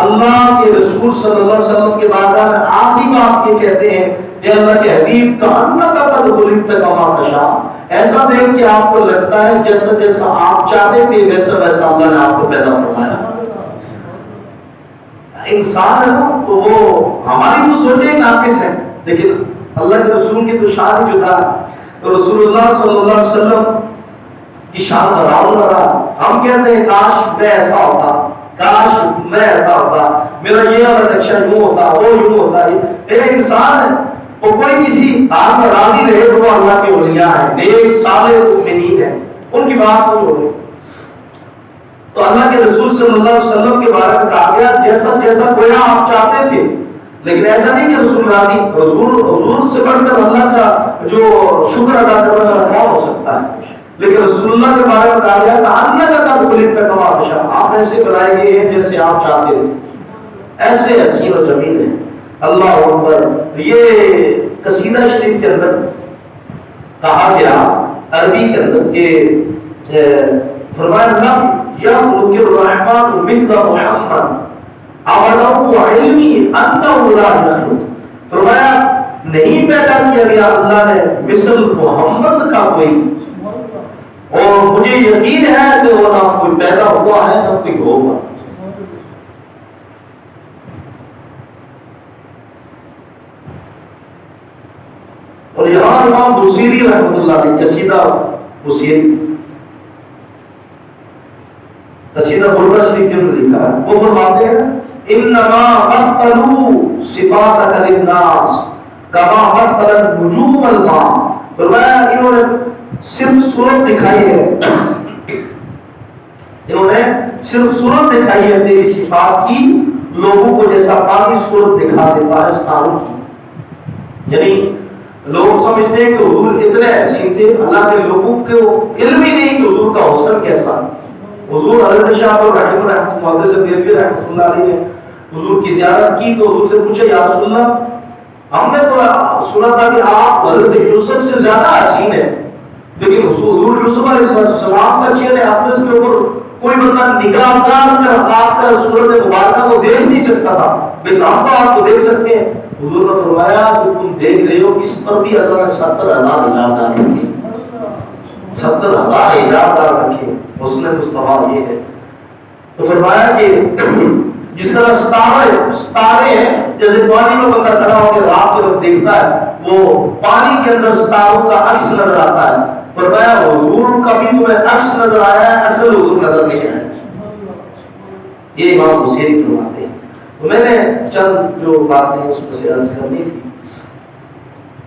اللہ کے رسول صلی اللہ علیہ وسلم کے بارے میں آخری بات یہ کہتے ہیں کہ اللہ کے حبیب کا انکا قد خلقت کما تشاء، ایسا دیکھ کہ آپ کو لگتا ہے جیسا جیسا آپ چاہتے تھے ویسا ویسا اللہ نے آپ کو پیدا فرمایا۔ انسان ہے نا تو وہ ہماری تو سوچے ناقص ہے، لیکن اللہ کے رسول کی تو شان جدا ہے۔ تو رسول اللہ صلی اللہ علیہ وسلم کی شان برابر رہا۔ ہم کہتے ہیں کاش میں ایسا ہوتا، کاش میں ایسا ہوتا، میرا یہ والا نقشہ یوں ہوتا، وہ یوں ہوتا۔ ایک انسان ہے وہ کوئی کسی حال میں راضی رہے تو وہ اللہ کے اولیاء ہیں، نیک صالح مومنین ہیں، ان کی بات نہیں ہو رہی۔ تو اللہ کے رسول صلی اللہ علیہ وسلم کے بارے میں کہا گیا جیسا جیسا گویا آپ چاہتے تھے، لیکن ایسا نہیں کہ رسول راضی، حضور سے بڑھ کر اللہ کا جو شکر ادا کرنے والا کون ہو سکتا ہے؟ لیکن رسول اللہ کے بارے میں کہا گیا کہ اللہ کا قد خلقت کما تشاء، آپ ایسے بنائے گئے ہیں جیسے آپ چاہتے تھے، ایسے حسین و جمیل ہیں۔ اللہ اکبر۔ یہ قصیدہ شریف کے اندر کہا گیا عربی کے اندر کہ فرمایا لم یخلق الرحمن مثل محمد اولو علمی انہ لا یخلق، فرمایا نہیں پیدا کیا گیا اللہ نے مثل محمد کا کوئی، اور مجھے یقین ہے کہ وہ نہ کوئی پیدا ہوا ہے نہ کوئی ہوگا۔ اور یہاں امام بصیری رحمۃ اللہ علیہ قصیدہ بصیری، قصیدہ بردہ شریف کے اندر لکھا ہے، وہ فرماتے ہیں انما مثلوا صفاتک للناس کما مثل النجوم الماء، فرمایا انہوں نے صرف صورت دکھائی ہے، انہوں نے صرف صورت دکھائی ہے تیری صفات کی لوگوں کو جیسا پانی صورت دکھا دیتا ہے ستاروں کی۔ یعنی لوگ سمجھتے ہیں کہ حضور اتنے حسین تھے، اللہ کے لوگوں کو علم ہی نہیں کہ حضور کا حسن کیسا۔ حضور حضرت شاہ ابراہیم رحمۃ اللہ سے دیوی رحمۃ اللہ علیہ نے حضور کی زیارت کی تو حضور سے پوچھا یا رسول اللہ ہم نے تو سنا تھا کہ آپ حضرت یوسف سے زیادہ حسین ہیں، لیکن حضور یوسف علیہ السلام کا چہرے اپنے سے اوپر کوئی بندہ نگاہ ڈال کر آپ کا صورت مبارکہ کو دیکھ نہیں سکتا تھا، لیکن ہم تو آپ کو دیکھ سکتے ہیں۔ حضور نے فرمایا کہ تم دیکھ رہے ہو اس پر بھی اللہ نے 70,000 حجاب ڈال رکھے، 70,000 حجاب ڈال رکھے، حسن مصطفیٰ یہ ہے۔ تو فرمایا کہ جس طرح ستارے ہیں جیسے پانی میں بندہ کھڑا ہو کے رات کے وقت دیکھتا ہے، وہ پانی کے اندر ستاروں کا عکس نظر آتا ہے، فرمایا حضور کا بھی تمہیں عکس نظر آیا ہے، اصل حضور نظر نہیں آیا۔ یہ امام بصیری فرماتے ہیں۔ تو میں نے چند جو باتیں اس میں سے عرض کرنی تھی،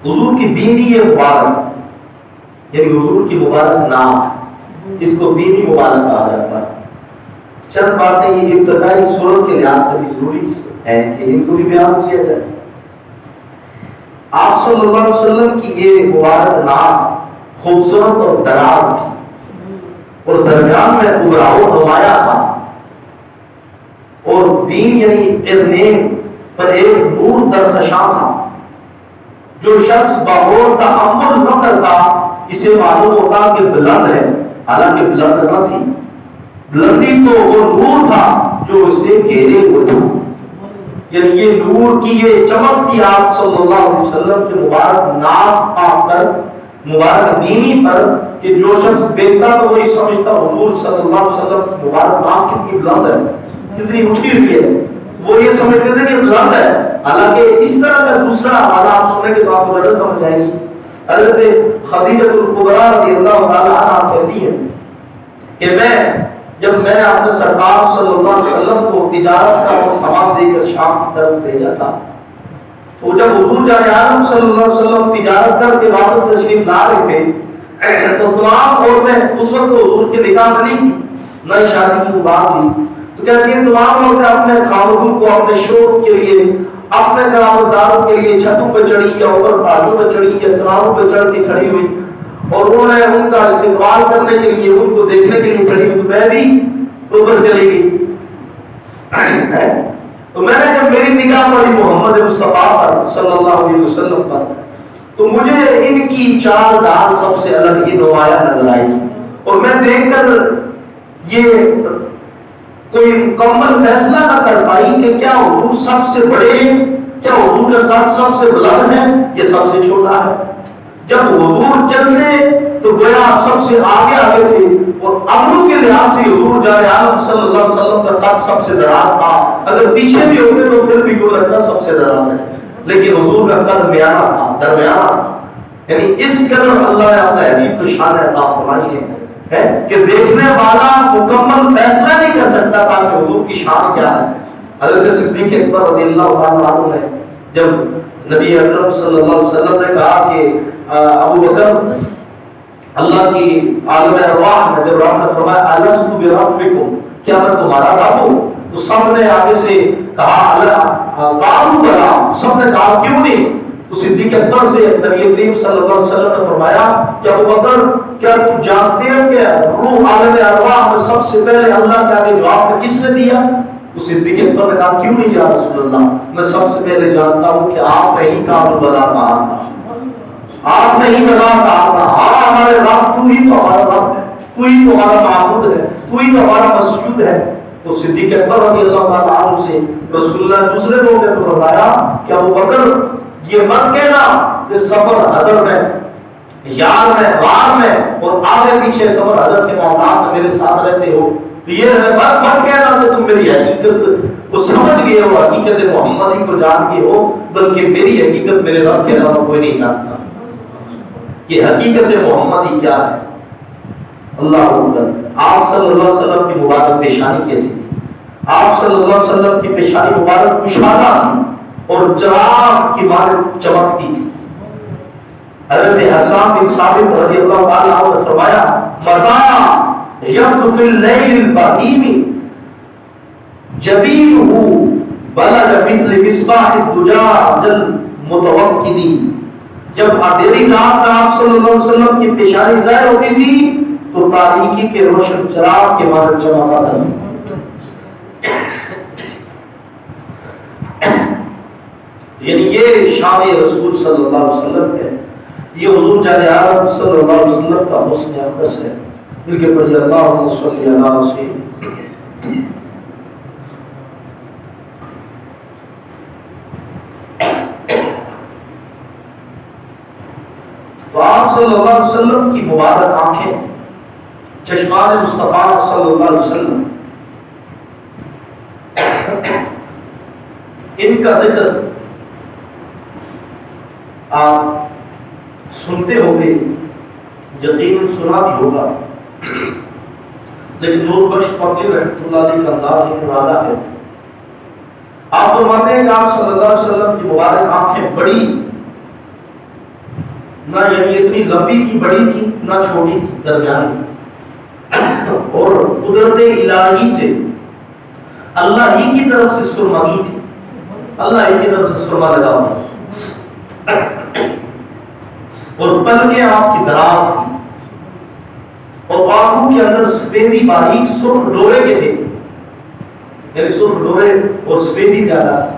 حضور کی بینی مبارک یعنی حضور کی مبارک ناک، اس کو بینی مبارک کہا جاتا ہے۔ چند باتیں یہ ابتدائی صورت کے لحاظ سے بھی ضروری ہے کہ ان کو بھی بیان کیا جائے۔ آپ صلی اللہ علیہ وسلم کی یہ مبارک ناک خوبصورت اور دراز تھی، اور درمیان میں ابراؤ نمایاں تھا، اور بین یعنی ارنین پر ایک نور درخشاں تھا۔ جو شخص باغور تأمل نہ کرتا اسے معلوم ہوتا کہ بلند ہے، حالانکہ بلند نہ تھی، بلندی تو وہ نور تھا جو اسے گھیرے ہوئے تھا۔ یعنی یہ نور کی یہ چمک تھی آپ صلی اللہ علیہ وسلم کے مبارک ناک آپ پر، مبارک بینی پر، کہ جو شخص دیکھتا تو وہی سمجھتا حضور صلی اللہ علیہ وسلم کی مبارک ناک کتنی بلند ہے، کتنی اٹھی ہوئی ہے، وہ یہ سمجھتے تھے کہ بلند ہے۔ حالانکہ اس طرح کا دوسرا حوالہ آپ سنیں گے تو آپ کو ذرا سمجھ آئے گی۔ حضرت خدیجہ الکبریٰ رضی اللہ تعالی عنہا کہتی ہیں کہ جب میں نے اپنے سرکار صلی اللہ علیہ وسلم کو تجارت کا سامان دے کر شام کی طرف بھیجا تھا، تو جب حضور جان عالم صلی اللہ علیہ وسلم تجارت کر کے واپس تشریف لا رہے تھے تو تمام عورتیں، اس وقت حضور کے نکاح میں نہیں تھی، نہ شادی کی بات تھی، تو کہتی ہیں تمام عورتیں اپنے خاوندوں کو اپنے شوق کے لیے، اپنے قرابتداروں کے لیے چھتوں پہ چڑھی یا اوپر پہاڑوں پہ چڑھی یا کناروں پہ چڑھ کے کھڑی ہوئی، اور انہوں نے ان کا استقبال کرنے کے لیے، ان کو دیکھنے کے لیے کھڑی ہوئی، تو میں بھی اوپر چلی گئی۔ تو میں نے جب میری نگاہ پڑی محمد مصطفیٰ پر صلی اللہ علیہ وسلم پر، تو مجھے ان کی چار دھار سب سے الگ ہی نمایاں نظر آئی، اور میں دیکھ کر یہ کوئی مکمل فیصلہ نہ کر پائی کہ کیا حضور سب سے بڑے ہیں، کیا حضور کا قد سب سے بلند ہے، یہ سب سے چھوٹا ہے۔ جب حضور چلتے تو گویا سب سے آگے آگے تھے، اور عملوں کے لحاظ سے حضور جان عالم صلی اللہ علیہ وسلم کا قد سب سے دراز تھا، اگر پیچھے بھی ہوتے تو پھر بھی کو لگتا سب سے دراز ہے، لیکن حضور کا قد میانہ تھا، درمیانہ تھا۔ یعنی اس قدر اللہ نے اپنے حبیب کو شان عطا فرمائی ہے کہ دیکھنے والا مکمل فیصلہ نہیں کر سکتا تھا کہ حضور کی شان کیا ہے۔ حضرت صدیق اکبر رضی اللہ تعالیٰ عنہ نے جب نبی اکرم صلی اللہ علیہ وسلم نے کہا کہ ابو بکر اللہ کی عالم ارواح میں جب رب نے فرمایا الست بربکم، کیا میں تمہارا رب ہوں، تو سب نے آگے سے کہا قالوا بلا، سب نے کہا کیوں نہیں؟ تو صدیق اکبر سے نبی کریم صلی اللہ علیہ وسلم نے فرمایا کہ ابو بکر کیا تم جانتے ہو کہ روح عالم ارواح میں سب سے پہلے اللہ کے آگے جواب میں کس نے دیا؟ تو صدیق اکبر نے کہا کیوں نہیں یا رسول اللہ، میں سب سے پہلے جانتا ہوں کہ آپ نے ہی قالوا بلا کہا تھا، آپ نے ہی بلا کہا تھا، ہاں ہمارے رب تو ہی تو ہمارا رب ہے، تو ہی تو ہمارا معبود ہے، تو ہی تو ہمارا مسجود ہے۔ تو صدیق اکبر رضی اللہ تعالیٰ عنہ سے رسول اللہ دوسرے موقع پر فرمایا کہ ابو بکر یہ مت کہنا کہ سفر حضر میں، یار میں، غار میں اور آگے پیچھے سفر حضر کے معاملات میں میرے ساتھ رہتے ہو، یہ مت کہنا کہ تم میری حقیقت کو سمجھ گئے ہو، حقیقت محمدی کو جان گئے ہو، بلکہ میری حقیقت میرے رب کے علاوہ کوئی نہیں جانتا کہ حقیقت محمدی کیا ہے۔ اللہ اکبر۔ آپ صلی اللہ علیہ وسلم کی مبارک پیشانی کیسی تھی؟ آپ صلی اللہ علیہ وسلم کی پیشانی مبارک کشادہ تھی اور چراغ کی مانند چمکتی تھی۔ حضرت حسان بن ثابت رضی اللہ تعالیٰ عنہ نے فرمایا مَتَى يَبْدُ فِي اللَّيْلِ الْبَهِيمِ جَبِينُهُ بَلَغَ مِثْلِ مِصْبَاحِ الدُّجَاجِ الْمُتَوَقِّدِ، جب اندھیری رات میں آپ صلی اللہ علیہ وسلم کی پیشانی ظاہر ہوتی تھی تو تاریکی کے روشن چراغ کے مانند چمکا تھا۔ یعنی یہ شان رسول صلی اللہ علیہ وسلم ہے، یہ حضور جان عالم صلی اللہ علیہ وسلم کا حسن اقدس ہے۔ مل کے پڑھیے اللہم صلی اللہ علیہ وسلم۔ تو آپ صلی اللہ علیہ وسلم کی مبارک آنکھیں، چشمان مصطفیٰ صلی اللہ علیہ وسلم، ان کا ذکر آپ سنتے ہوں گے، یقیناً سنا بھی ہوگا، لیکن نور بخش پبلی رحمۃ اللہ علیہ کا انداز ہی مرادہ ہے۔ آپ فرماتے ہیں کہ آپ صلی اللہ علیہ وسلم کی مبارک آنکھیں بڑی، نہ یعنی اتنی لمبی تھی، بڑی تھی، نہ چھوٹی تھی، درمیانی، اور قدرت الہی سے اللہ ہی کی طرف سے سرمگی تھی، اللہ ہی کی طرف سے سرما لگا ہوا، اور پلکیں آپ کی دراز تھی، اور آنکھوں کے اندر سفیدی باریک سرخ ڈورے کے تھے، یعنی سرخ ڈورے اور سفیدی زیادہ تھی۔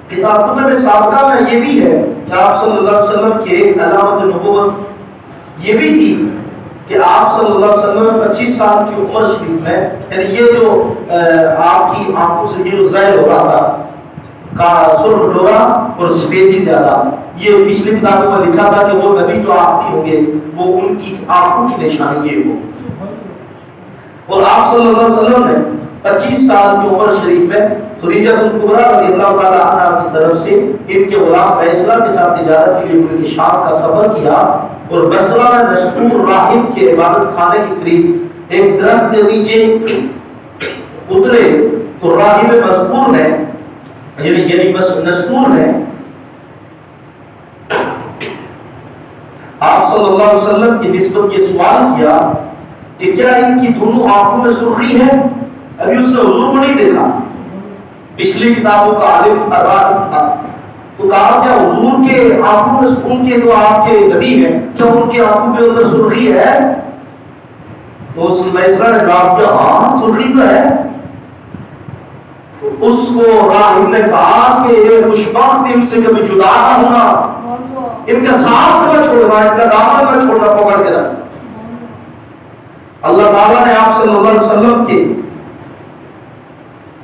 کتاب سابقہ میں یہ بھی ہے کہ آپ صلی اللہ علیہ وسلم کی ایک علامت نبوت یہ بھی تھی کہ آپ صلی اللہ علیہ وسلم 25 سال کی عمر شریف میں، یعنی یہ جو آپ کی آنکھوں سے یہ جو ظاہر ہو رہا تھا کا سرخ ڈورا اور سفیدی زیادہ، یہ پچھلی کتابوں میں لکھا تھا کہ وہ نبی جو آخری ہوں گے وہ ان کی آنکھوں کی نشانی یہ ہو، اور آپ صلی اللہ علیہ وسلم نے 25 سال کی عمر شریف میں خدیجہ الکبریٰ رضی اللہ تعالی عنہا کی طرف سے ان کے غلام بیسرہ کے ساتھ تجارت کے لیے ملک شام کا سفر کیا، اور بصرہ میں نسطور راہب کے عبادت خانے کے قریب ایک درخت کے نیچے اترے، تو راہب مذکور نے یعنی بس نسطور نے آپ صلی اللہ علیہ وسلم کی نسبت یہ سوال کیا کہ کیا ان کی دونوں آنکھوں میں سرخی ہے؟ ابھی اس نے حضور کو نہیں دیکھا، پچھلی کتابوں کا عالم راہب تھا، تو کہا کیا حضور کے آنکھوں میں، ان کے جو آپ کے نبی ہیں، کیا ان کے آنکھوں کے اندر سرخی ہے؟ تو اس بیسرہ نے کہا کہ ہاں سرخی تو ہے۔ اس کو راہب نے کہا کہ یہ خوشبخت ان سے کبھی جدا نہ ہونا، ان کا ساتھ نہ چھوڑنا، ان کا دامن نہ چھوڑنا، پکڑ کے رکھنا۔ اللہ تعالیٰ نے آپ صلی اللہ علیہ وسلم کے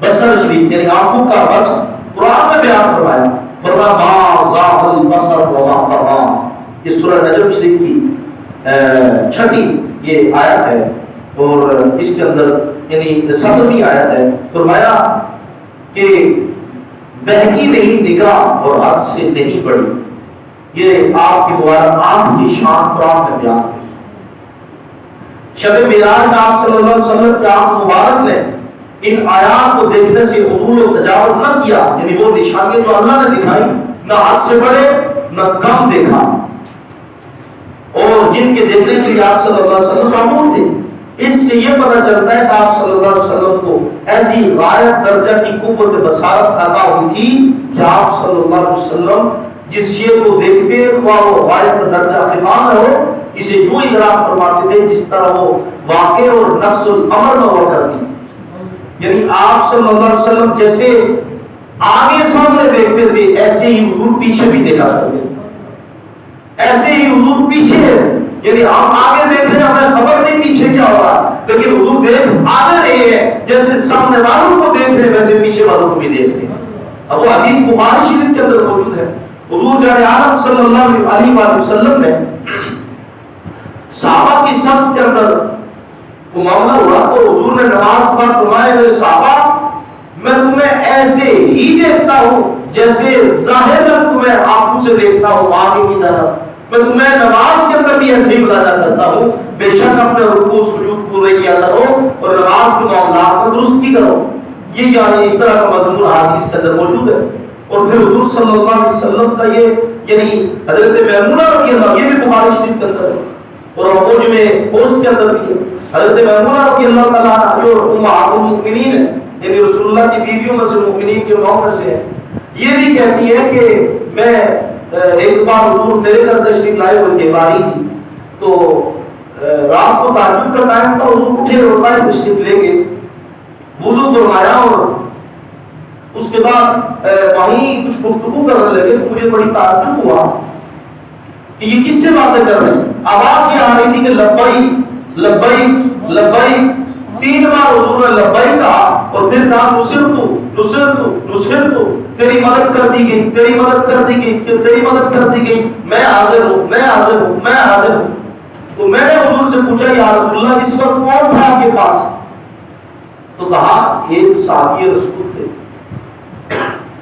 بصر شریف یعنی آنکھوں کا بصر قرآن میں بیان فرمایا، فرمایا ما زاغ البصر وما طغى. یہ سورہ نجم شریف کی چھٹی یہ آیت ہے اور اس کے اندر یعنی 7ویں آیت ہے. فرمایا کہ بہتی نہیں نگاہ اور حد سے نہیں بڑھی. یہ آپ کی مبارک آنکھ کی شان قرآن میں بیان ہے. شب معراج میں آپ صلی اللہ علیہ وسلم کی آنکھ مبارک نے ان آیات کو دیکھنے سے عدول و تجاوز نہ کیا، یعنی وہ نشانیاں جو اللہ نے دکھائی نہ حد سے بڑے نہ کم دیکھا، اور جن کے دیکھنے کے لیے آپ صلی اللہ علیہ وسلم معمول تھے. اس سے یہ پتہ چلتا ہے کہ آپ صلی اللہ علیہ وسلم کو ایسی غایت درجہ کی قوت بصارت عطا ہوئی تھی کہ آپ صلی اللہ علیہ وسلم جس شے کو دیکھتے خواہ وہ غایت درجہ خفا میں ہو اسے یوں ادراک فرماتے تھے جس طرح وہ واقع اور نفس الامر میں ہوا کرتی. یعنی آپ صلی اللہ علیہ وسلم جیسے آگے سامنے دیکھتے تھے ایسے ہی حضور پیچھے بھی دیکھا کرتے، ایسے ہی حضور پیچھے، یعنی ہم آگے دیکھ رہے ہیں ہمیں خبر نہیں پیچھے کیا ہو رہا، لیکن حضور دیکھ آگے رہے ہیں جیسے سامنے والوں کو دیکھ رہے ویسے پیچھے والوں کو بھی دیکھ رہے. اب وہ حدیث بخاری شریف کے اندر موجود ہے. حضور جان عالم صلی اللہ علیہ وسلم نے صحابہ کی صف کے اندر وہ معاملہ ہوا تو حضور نے نماز پڑھ فرمایا کہ صحابہ میں تمہیں ایسے ہی دیکھتا ہوں جیسے ظاہراً تمہیں آنکھوں سے دیکھتا ہوں آگے کی طرف، میں تمہیں نماز کے اندر بھی ایسے ہی ملاحظہ کرتا ہوں. بے شک اپنے رکوع سجود پورے کیا کرو اور نماز کے معاملات کو درست کی کرو. یہ یعنی اس طرح کا مضمون حدیث کے اندر موجود ہے. اور پھر حضور صلی اللہ علیہ وسلم کا یہ یعنی حضرت میمونہ رضی اللہ، یہ بھی بخاری شریف کے اندر ہے اور موج میں پوسٹ کے اندر بھی ہے. حضرت میمونہ رضی اللہ تعالیٰ جو امہات المؤمنین ہے یعنی رسول اللہ کی بیویوں میں سے مؤمنین کے ماؤں میں سے ہے، یہ بھی کہتی ہے کہ میں ایک بار حضور میرے گھر تشریف لائے ہوئے بیماری تھی تو رات کو تہجد کا ٹائم تھا، حضور اٹھے اور پائے تشریف لے گئے، وضو فرمایا اور اس کے بعد وہیں کچھ گفتگو کرنے لگے تو مجھے بڑی تعجب ہوا کہ یہ کس سے باتیں کر رہے ہیں. آواز یہ آ رہی تھی کہ لبیک لبیک لبیک. 3 بار حضور نے لبیک کہا اور پھر کہا نصرت نصرت نصرت، تیری مدد کر دی گئی، تیری مدد کر دی گئی، تیری مدد کر دی گئی، میں حاضر ہوں میں حاضر ہوں میں حاضر ہوں. تو میں نے حضور سے پوچھا یا رسول اللہ اس وقت کون تھا آپ کے پاس؟ تو کہا ایک صحابی رسول تھے.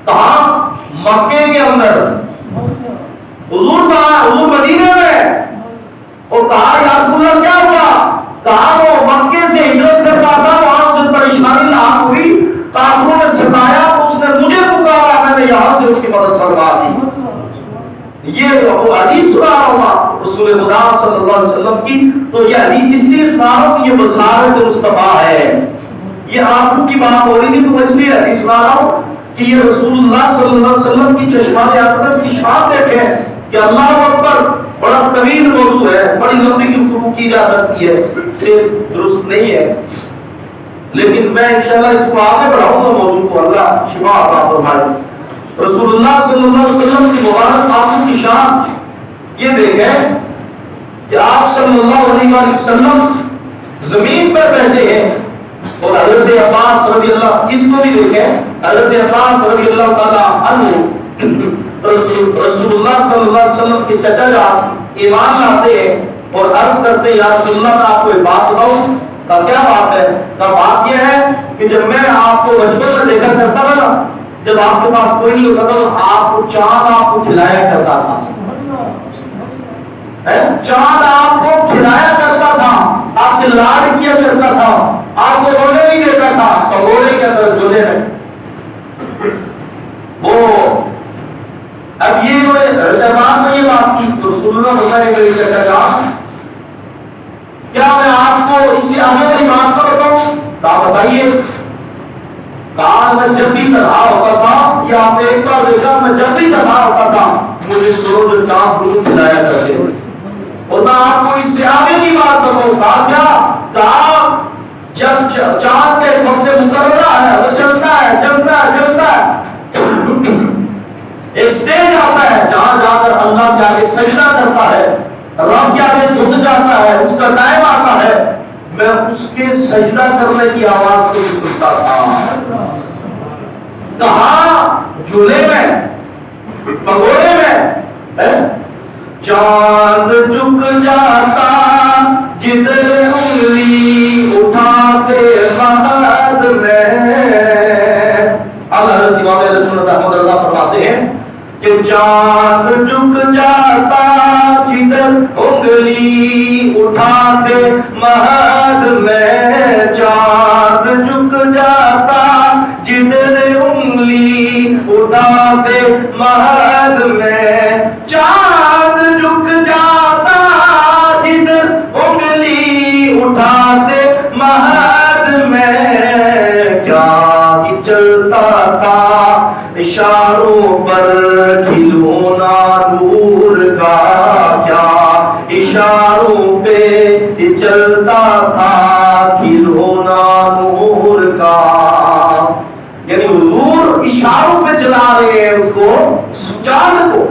کہاں؟ مکے کے اندر. حضور کہاں؟ حضور مدینے میں. اور کہا یا رسول اللہ کیا ہوا؟ کہا وہ مکے سے ہجرت کر رہا تھا، وہاں سے پریشانی لاحق ہوئی، کافروں نے ستایا، اس نے مجھے پکارا، میں نے یہاں سے اس کی مدد کروا دی. یہ وہ حدیث سنا رہا ہوں رسول خدا صلی اللہ علیہ وسلم کی. تو یہ حدیث اس لیے سنا رہا ہوں کہ یہ بصارت مصطفیٰ ہے. یہ آنکھوں کی بات ہو رہی تھی تو میں اس لیے حدیث سنا رہا ہوں کہ یہ رسول اللہ صلی اللہ علیہ وسلم کی چشمان اقدس کی شان دیکھیں کہ اللہ اکبر بڑا طویل موضوع ہے، بڑی لمبی گفتگو کی جا سکتی ہے، صرف درست نہیں ہے، لیکن میں انشاءاللہ اس کو آگے بڑھاؤں گا موضوع کو. اللہ شفا عطا فرمائے. رسول اللہ صلی اللہ علیہ وسلم کی مبارک آنکھوں کی شان یہ دیکھیں کہ آپ صلی اللہ علیہ وسلم زمین پر بیٹھے ہیں اور حضرت عباس رضی اللہ، اس کو بھی دیکھیں حضرت عباس رضی اللہ تعالیٰ عنہ رسول اللہ صلی اللہ علیہ وسلم کے چچا جان ایمان لاتے ہیں اور عرض کرتے ہیں یا رسول اللہ میں آپ کو ایک بات بتاؤں. کا کیا بات ہے؟ کا بات یہ ہے کہ جب میں آپ کو بچپن میں دیکھا کرتا تھا نا، جب آپ کے پاس کوئی نہیں ہوتا تھا تو آپ کو چاند آپ کو کھلایا کرتا تھا، چاند آپ کو کھلایا کرتا تھا، آپ سے لاڈ کیا کرتا تھا، آپ کو رونے نہیں دیتا تھا. پگوڑے کے اندر جھولے میں وہ اب یہ عباس نے یہ بات کی تو رسول اللہ بتائے میرے چچا جان کیا میں آپ کو اس سے آگے والی بات کا بتاؤں؟ کہا بتائیے. کہا میں جب بھی تنہا ہوتا تھا یا آپ نے ایک بار دیکھا میں جب بھی تنہا ہوتا تھا مجھے سورج اور چاند دودھ کھلایا کرتے اور میں آپ کو اس سے آگے کی بات بتاؤں. کہا کیا؟ کہا جب چاند کا ایک وقت مقررہ ہے وہ چلتا ہے چلتا ہے چلتا ہے، ایک سٹیج آتا ہے جہاں جا کر اللہ کے آگے سجدہ کرتا ہے، رب کے آگے جھک جاتا ہے، اس کا ٹائم آتا ہے، میں اس کے سجدہ کرنے کی آواز کو بھی سنتا تھا. کہاں جھولے میں پگوڑے میں چاند جھک جاتا جدھر انگلی اٹھاتے مہد میں. اب حضرت امام اہل سنت احمد رضا فرماتے ہیں کہ چاند جھک جاتا جدھر انگلی اٹھاتے مہد میں, چاند جھک جاتا جدھر انگلی اٹھاتے مہد میں, چاند جھک جاتا جدھر انگلی اٹھاتے مہد میں, کیا ہی چلتا تھا اشاروں پر کھلونا نور کا, کیا اشاروں پہ چلتا تھا کھلونا نور کا. یعنی حضور اشاروں پہ چلا رہے ہیں اس کو, چاند کو.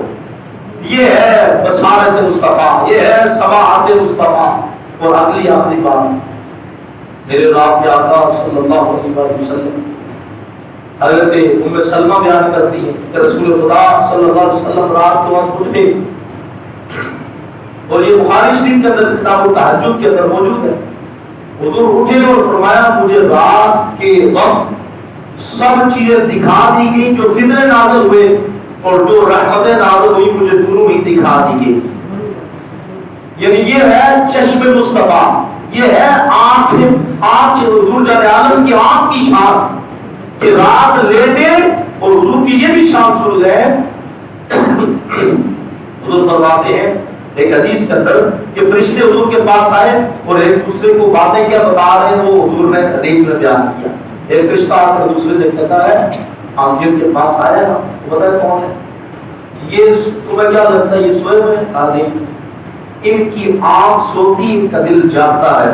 یہ ہے بصارت مصطفیٰ, یہ ہے سماعت مصطفیٰ. اور اگلی آخری بات میرے رب کے آقا صلی اللہ علیہ وسلم حضرت ام سلمہ بیان کرتی ہے کہ رسول خدا صلی اللہ علیہ وسلم رات کو ہم اٹھے, اور یہ بخاری شریف کے اندر کتاب التہجد کے اندر موجود ہے. حضور اٹھے اور فرمایا مجھے رات کے وقت سب چیزیں دکھا دی گئی جو فتنے نازل ہوئے اور جو رحمتیں نازل ہوئی مجھے دونوں ہی دکھا دی گئی. یعنی یہ ہے چشم مصطفیٰ, یہ ہے آنکھ حضور جان عالم کی آنکھ کی شان کہ رات لیٹے اور حضور کی یہ بھی شان سن لے. حضور فرماتے ہیں ایک حدیث کے اندر کہ فرشتے حضور کے پاس آئے اور ایک دوسرے کو باتیں کیا بتا رہے ہیں, وہ حضور نے حدیث میں بیان کیا. ایک فرشتہ آ کر دوسرے سے کہتا ہے آمجد کے پاس آیا نا, وہ بتائے کون ہے, یہ تمہیں کیا لگتا ہے یہ سوئے ہوئے آدمی, ان کی آنکھ سوتی ان کا دل جاگتا ہے,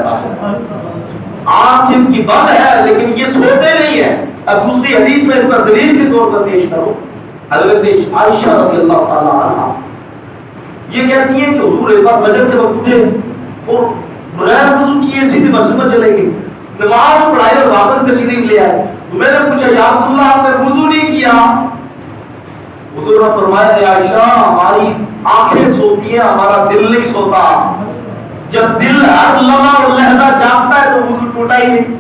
آنکھ ان کی بند ہے لیکن یہ سوتے نہیں ہے. اب دوسری حدیث میں اس پر دلیل کے طور پر پیش کرو. حضرت عائشہ رضی اللہ تعالی عنہا یہ کہتی ہیں کہ حضور ایک بار فجر کے وقت اٹھے اور بغیر وضو کیے سیدھے مسجد میں چلے گئے, نماز پڑھائی اور واپس تشریف لے آئے. تو میں نے پوچھا یا رسول اللہ آپ نے وضو نہیں کیا؟ حضور نے فرمایا اے عائشہ ہماری آنکھیں سوتی ہیں ہمارا دل نہیں سوتا. جب دل ہر لمحہ اور لحظہ جاگتا ہے تو وضو ٹوٹا ہی نہیں.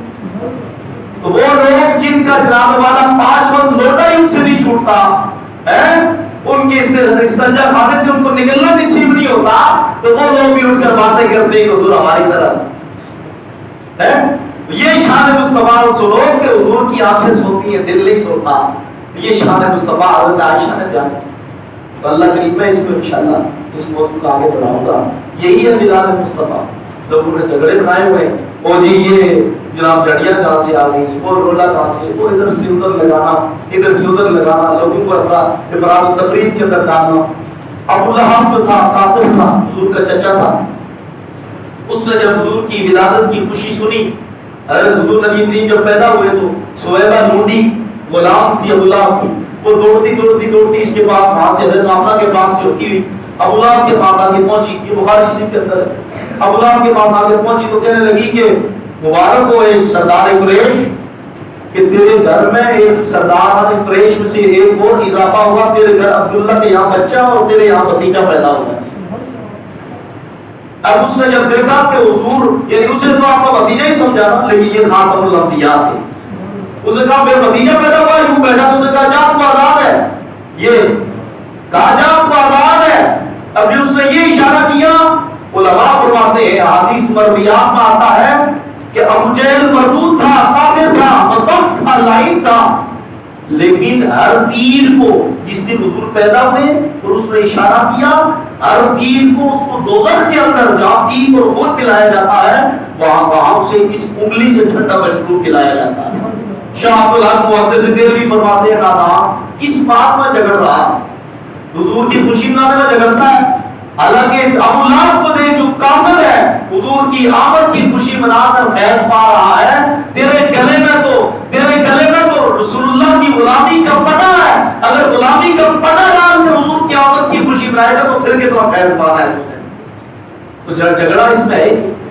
تو وہ لوگ جن کا جناب والا 5 وقت لوٹا ہی ان سے نہیں چھوٹتا ہے, ان کے استنجا خانے سے ان کو نکلنا نصیب نہیں ہوتا, تو وہ لوگ بھی اٹھ کر باتیں کرتے ہیں کہ حضور ہماری طرح ہے. یہ شان مصطفیٰ سنو کہ حضور کی آنکھیں سوتی ہیں دل نہیں سوتا. یہ شان مصطفیٰ حضرت عائشہ نے بیان کی. تو اللہ کریم میں اس کو انشاءاللہ اس موضوع کو آگے بڑھاؤں گا. یہی ہے میلاد مصطفیٰ. لوگوں نے جھگڑے بنائے ہوئے ہیں, او جی یہ جناب جڑیاں کہاں سے آ گئی, اور رولا کہاں سے, وہ ادھر سے ادھر لگانا, ادھر سے ادھر لگانا, لوگوں کو افراد و تفرید کے اندر ڈالنا. ابو لہب جو تھا کافر تھا, حضور کا چچا تھا, اس نے جب حضور کی ولادت کی خوشی سنی, حضرت حضور نبی کریم جب پیدا ہوئے تو سویبہ لونڈی غلام تھی ابو لہب کی, وہ دوڑتی اس کے پاس, وہاں سے حضرت آمنہ کے پاس سے ہوتی ہوئی ابو لہب کے پاس آگے پہنچی. یہ بخاری شریف کے اندر ہے. ابو لہب کے پاس آگے پہنچی تو کہنے لگی کہ مبارک ہو ایک سردار قریش کہ تیرے گھر میں ایک سردار قریش میں سے ایک اور اضافہ ہوا, تیرے گھر عبداللہ کے یہاں بچہ اور تیرے یہاں بھتیجا پیدا ہوا. اب اس نے جب دیکھا کہ حضور یعنی اسے تو آپ کا بھتیجا ہی سمجھا نا, لیکن یہ خاتم الانبیاء تھے. اس نے کہا میرا بھتیجا پیدا ہوا ہے, یوں بیٹھا. اس نے کہا جا تو آزاد ہے, یہ کہا جا تو آزاد ہے. اب جو اس نے یہ اشارہ کیا, علماء فرماتے ہیں حدیث مرویات میں آتا ہے کہ ابو جہل مردود تھا, کافر تھا, بدبخت تھا, لعین تھا, لیکن ہر پیر کو جس دن حضور پیدا ہوئے اور اس نے اشارہ کیا, ہر پیر کو اس کو دوزخ کے اندر جہاں پیر کو خون پلایا جاتا ہے وہاں سے اس انگلی سے ٹھنڈا مشروب پلایا جاتا ہے. شاہ عبدالحق محدث دہلوی فرماتے ہیں نانا کس بات میں جھگڑ رہا, حضور کی خوشی منانے میں جھگڑتا ہے. حالانکہ ابو لہب کو دیکھ جو کافر ہے حضور کی آمد کی خوشی منا کر فیض پا رہا ہے, تیرے گلے میں تو رسول اللہ کی غلامی کا پٹا ہے. اگر غلامی کا پٹا ڈال کر حضور کی آمد کی خوشی منائے گا تو پھر کتنا فیض پانا ہے. تو جھگڑا اس میں ہے.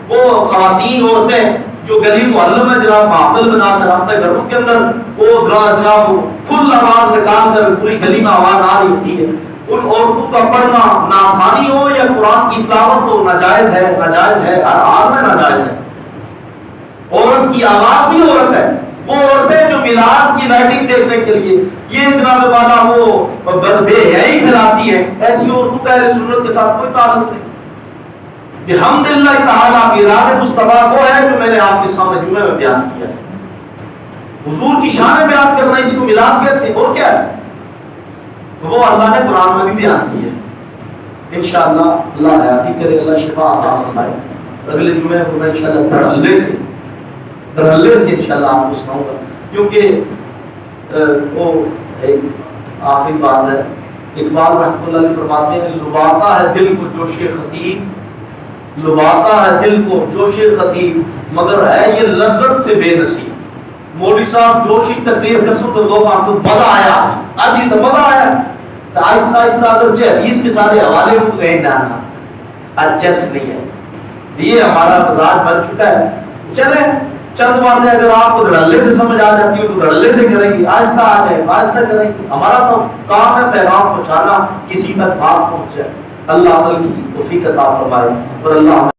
وہ خواتین عورتیں جو گلی محلوں میں جناب محفل بنا کر اپنے گھروں کے اندر وہ جناب فل آواز نکال کر پوری گلی میں آواز آ رہی ہوتی ہے، ان عورتوں کا پڑھنا نافرمانی ہو یا قرآن کی تلاوت ہو ناجائز ہے، ناجائز ہے، ہر حال میں ناجائز ہے۔ عورت کی آواز بھی عورت ہے، وہ عورتیں جو میلاد کی لائٹنگ دیکھنے کے لیے یہ جناب والا وہ بے حیائی پھیلاتی ہے، ایسی عورتوں کا اہل سنت کے ساتھ کوئی تعلق نہیں۔ بحمد اللہ تعالیٰ میلاد مصطفیٰ کو ہے جو میں نے آپ کے سامنے جمعے میں بیان کیا ہے، حضور کی شان بیان کرنا اسی کو میلاد کہتے ہیں، اور کیا ہے؟ وہ اللہ نے قرآن میں بھی بیان کی ہے۔ انشاءاللہ اللہ حیاتی کرے، اللہ شفا عطا فرمائے۔ اگلے جمعے کو میں انشاءاللہ درحلے سے انشاءاللہ آپ کو سناؤں گا، کیونکہ وہ ایک آخری بات ہے۔ اقبال رحمۃ اللہ علیہ فرماتے ہیں لباتا ہے دل کو جوش خطیب، لباتا ہے دل کو جوش خطیب، مگر ہے یہ لذت سے بے نصیب۔ مولوی صاحب جوشی تقریر کر سکتے لوگ آسو مزہ آیا، آج ہی تو مزہ آیا، تو آہستہ آہستہ اگر جو حدیث کے سارے حوالے کو کہیں ڈالنا اچھس نہیں ہے، یہ ہمارا مزاج بن چکا ہے۔ چلیں چند باتیں اگر آپ کو دھڑلے سے سمجھ آ جاتی ہو تو دھڑلے سے کریں گی، آہستہ آ جائے آہستہ کریں گی۔ ہمارا تو کام ہے پیغام پہنچانا، کسی تک بات پہنچ جائے۔ اللہ عمل کی توفیق عطا فرمائے اور اللہ